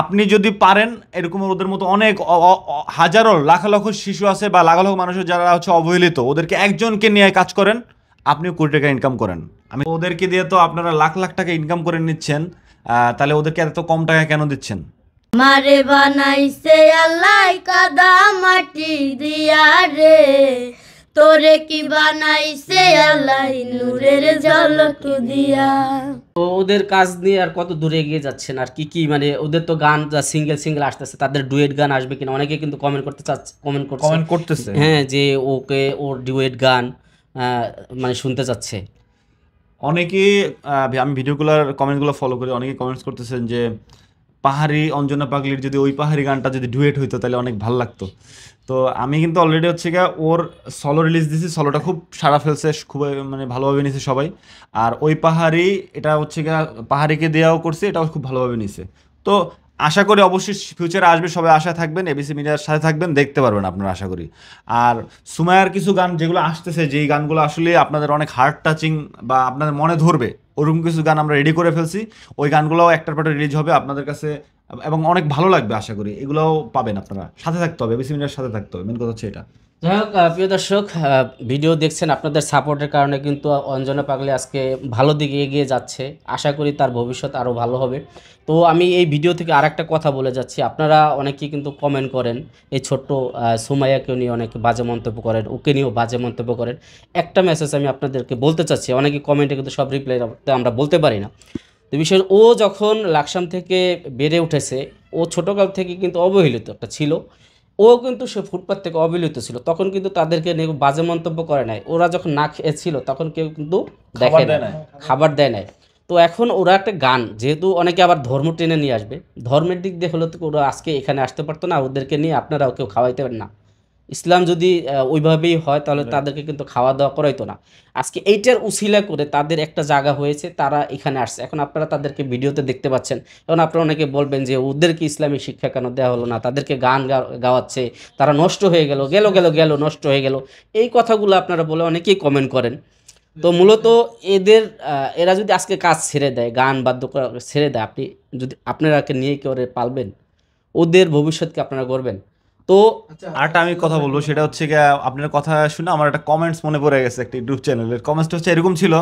আপনি যদি পারেন এরকম ওদের মতো অনেক হাজারো লাখ লক্ষ শিশু আছে বা লাখ লক্ষ মানুষের যারা হচ্ছে অবহেলিত, ওদেরকে একজনকে নিয়ে কাজ করেন, আপনিও কোটি টাকা ইনকাম করেন। আমি ওদেরকে দিয়ে তো আপনারা লাখ লাখ টাকা ইনকাম করে নিচ্ছেন, তাহলে ওদেরকে এত কম টাকা কেন দিচ্ছেন? মারে বানাইছে আল্লাহ কাদা মাটি দিয়া রে, তোরে কি বানাইছে আল্লাহ নূরের ঝলক দিয়া। তো ওদের কাজ নিয়ে আর কত দূরে এগিয়ে যাচ্ছেন, আর কি কি মানে ওদের তো গান যা সিঙ্গেল সিঙ্গেল আসতেছে, তাদের ডুয়েট গান আসবে কিনা অনেকে কিন্তু কমেন্ট করতে চাচ্ছে, কমেন্ট করতেছে হ্যাঁ, যে ওকে ওর ডুয়েট গান মানে শুনতে চাচ্ছে অনেকেই। আমি ভিডিওগুলোর কমেন্টগুলো ফলো করি, অনেকে কমেন্টস করতেছেন যে পাহাড়ি অঞ্জনা পাগলির যদি ওই পাহাড়ি গানটা যদি ডুয়েট হইতো তাহলে অনেক ভালো লাগতো। তো আমি কিন্তু অলরেডি হচ্ছে গিয়ে ওর সলো রিলিজ দিয়েছি, সলোটা খুব সাড়া ফেলছে, খুব মানে ভালোভাবে নিছে সবাই। আর ওই পাহাড়ি এটা হচ্ছে গিয়ে পাহাড়িকে দেওয়াও করছে, এটাও খুব ভালোভাবে নিছে। তো আশা করি অবশ্যই ফিউচারে আসবে, সবাই আশায় থাকবেন, এবিসি মিডিয়ার সাথে থাকবেন, দেখতে পারবেন আপনারা আশা করি। আর সুমাইয়ার কিছু গান যেগুলো আসতেছে, যেই গানগুলো আসলে আপনাদের অনেক হার্ট টাচিং বা আপনাদের মনে ধরবে, ওরকম কিছু গান আমরা রেডি করে ফেলছি। ওই গানগুলোও একটার পর রিলিজ হবে আপনাদের কাছে এবং অনেক ভালো লাগবে আশা করি। এগুলোও পাবেন, আপনারা সাথে থাকতে হবে, এবিসি মিডিয়ার সাথে থাকতে হবে, মেন কথা হচ্ছে এটা। যাই হোক, প্রিয় দর্শক, ভিডিও দেখছেন, আপনাদের সাপোর্টের কারণে কিন্তু অঞ্জনা পাগলি আজকে ভালো দিকে এগিয়ে যাচ্ছে। আশা করি তার ভবিষ্যৎ আরও ভালো হবে। তো আমি এই ভিডিও থেকে আর একটা কথা বলে যাচ্ছি, আপনারা অনেকেই কিন্তু কমেন্ট করেন এই ছোট্ট সুমাইয়াকে নিয়ে, অনেকে বাজে মন্তব্য করেন, ওকে নিয়েও বাজে মন্তব্য করেন। একটা মেসেজ আমি আপনাদেরকে বলতে চাচ্ছি, অনেকে কমেন্টে কিন্তু সব রিপ্লাই আমরা বলতে পারি না। তো বিশেষ ও যখন লাকসাম থেকে বেড়ে উঠেছে, ও ছোটোকাল থেকে কিন্তু অবহেলিত একটা ছিল। ও কিন্তু সে ফুটপাত থেকে অবহেলিত ছিল, তখন কিন্তু তাদেরকে নিয়ে বাজে মন্তব্য করে নাই। ওরা যখন না খেয়েছিল তখন কেউ কিন্তু দেখে না, খাবার দেয় নাই। তো এখন ওরা একটা গান, যেহেতু অনেকে আবার ধর্ম টেনে নিয়ে আসবে, ধর্মের দিক দিয়ে হলে তো ওরা আজকে এখানে আসতে পারতো না। ওদেরকে নিয়ে আপনারাও কেউ খাওয়াইতে পারেন না। ইসলাম যদি ওইভাবেই হয় তাহলে তাদেরকে কিন্তু খাওয়া দাওয়া করাইতো না। আজকে এইটার উছিলা করে তাদের একটা জায়গা হয়েছে, তারা এখানে আসছে। এখন আপনারা তাদেরকে ভিডিওতে দেখতে পাচ্ছেন। এখন আপনারা অনেকে বলবেন যে ওদেরকে ইসলামী শিক্ষা কেন দেওয়া হলো না, তাদেরকে গান গাওয়াচ্ছে, তারা নষ্ট হয়ে গেল, গেল গেল গেল নষ্ট হয়ে গেল, এই কথাগুলো আপনারা বলে অনেকেই কমেন্ট করেন। তো মূলত এরা যদি আজকে কাজ ছেড়ে দেয়, গান বাদ্য করা ছেড়ে দেয়, আপনি যদি আপনারাকে নিয়ে কেউ পালবেন, ওদের ভবিষ্যৎকে আপনারা করবেন। তো আরেকটা আমি কথা বলবো, সেটা হচ্ছে গিয়ে আপনার কথা শুনে আমার একটা কমেন্টস মনে পড়ে গেছে, একটা ইউটিউব চ্যানেলের কমেন্টসটা হচ্ছে এরকম ছিল: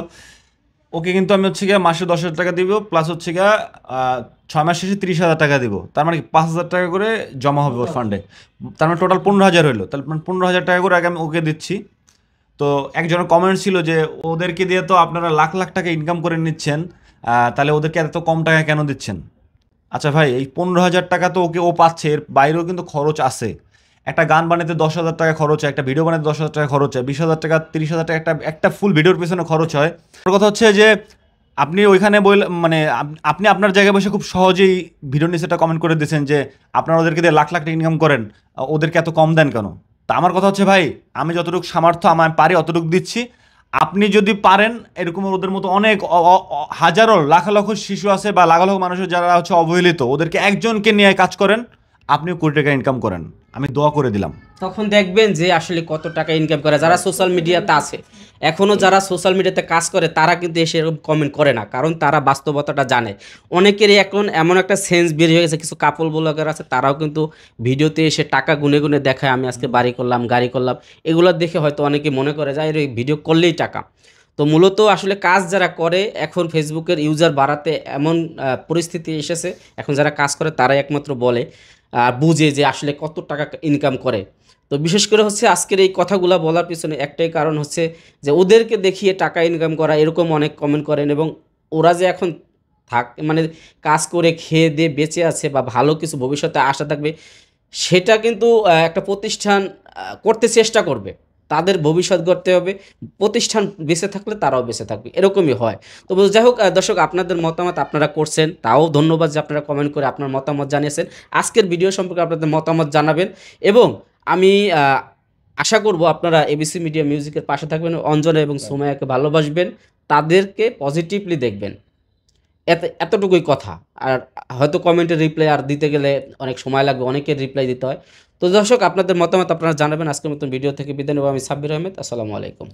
ওকে কিন্তু আমি হচ্ছে গিয়ে মাসে 10,000 টাকা দিব, প্লাস হচ্ছে গিয়ে 6 মাস শেষে 30,000 টাকা দিব, তার মানে 5,000 টাকা করে জমা হবে ওর ফান্ডে। তার মানে টোটাল 15,000 হইলো, তাহলে 15,000 টাকা করে আগে আমি ওকে দিচ্ছি। তো একজনের কমেন্ট ছিল যে ওদেরকে দিয়ে তো আপনারা লাখ লাখ টাকা ইনকাম করে নিচ্ছেন, তাহলে ওদেরকে এত কম টাকা কেন দিচ্ছেন? আচ্ছা ভাই, এই 15,000 টাকা তো ওকে ও পাচ্ছে, এর বাইরেও কিন্তু খরচ আছে। একটা গান বানাতে 10,000 টাকা খরচ হয়, একটা ভিডিও বানাতে 10,000 টাকা খরচ হয়, 20,000 টাকা 30,000 টাকা একটা একটা ফুল ভিডিওর পেছনে খরচ হয়। ওর কথা হচ্ছে যে আপনি ওইখানে মানে আপনি আপনার জায়গায় বসে খুব সহজেই ভিডিও নিচে একটা কমেন্ট করে দিয়েছেন যে আপনারা ওদেরকে দিয়ে লাখ লাখ টাকা ইনকাম করেন, ওদেরকে এত কম দেন কেন? তা আমার কথা হচ্ছে ভাই, আমি যতটুকু সামর্থ্য আমার পারি অতটুকু দিচ্ছি। আপনি যদি পারেন এরকম ওদের মতো অনেক হাজারো লাখ লক্ষ শিশু আছে বা লাখ লক্ষ মানুষের যারা হচ্ছে অবহেলিত, ওদেরকে একজনকে নিয়ে কাজ করেন, আপনিও কোটি টাকা ইনকাম করেন। আমি দোয়া করে দিলাম। তখন দেখবেন যে আসলে কত টাকা ইনকাম করে যারা সোশ্যাল মিডিয়াতে আছে। এখনও যারা সোশ্যাল মিডিয়াতে কাজ করে তারা কিন্তু এসে এরকম কমেন্ট করে না, কারণ তারা বাস্তবতাটা জানে। অনেকেরই এখন এমন একটা সেন্স বের হয়ে গেছে, কিছু কাপল ব্লগার আছে তারাও কিন্তু ভিডিওতে এসে টাকা গুনে গুনে দেখায়, আমি আজকে বাড়ি করলাম, গাড়ি করলাম। এগুলো দেখে হয়তো অনেকে মনে করে যায় এই ভিডিও করলেই টাকা। তো মূলত আসলে কাজ যারা করে, এখন ফেসবুকের ইউজার বাড়াতে এমন পরিস্থিতি এসেছে, এখন যারা কাজ করে তারাই একমাত্র বলে বুঝে যে আসলে কত টাকা ইনকাম করে। তো বিশেষ করে হচ্ছে আজকের এই কথাগুলো বলার পিছনে একটাই কারণ হচ্ছে যে ওদেরকে দেখিয়ে টাকা ইনকাম করা, এরকম অনেক কমেন্ট করেন। এবং ওরা যে এখন মানে কাজ করে খেয়ে দিয়ে বেঁচে আছে বা ভালো কিছু ভবিষ্যতে আশা থাকবে, সেটা কিন্তু একটা প্রতিষ্ঠান করতে চেষ্টা করবে। তাদের ভবিষ্যৎ গড়তে হবে, প্রতিষ্ঠান বেঁচে থাকলে তারাও বেঁচে থাকবে, এরকমই হয়। তো যাই হোক দর্শক, আপনাদের মতামত আপনারা করছেন, তাও ধন্যবাদ যে আপনারা কমেন্ট করে আপনার মতামত জানিয়েছেন। আজকের ভিডিও সম্পর্কে আপনাদের মতামত জানাবেন এবং আমি আশা করব আপনারা এবিসি মিডিয়া মিউজিকের পাশে থাকবেন, অঞ্জনা এবং সুমাইয়াকে ভালোবাসবেন, তাদেরকে পজিটিভলি দেখবেন। এতটুকুই কথা। আর হয়তো কমেন্টের রিপ্লাই আর দিতে গেলে অনেক সময় লাগবে, অনেকের রিপ্লাই দিতে হয়। তো দর্শক, আপনাদের মতামত আপনারা জানাবেন। আজকের মতন ভিডিও থেকে বিদায় নেব। আমি সাব্বির আহমেদ। আসসালামু আলাইকুম।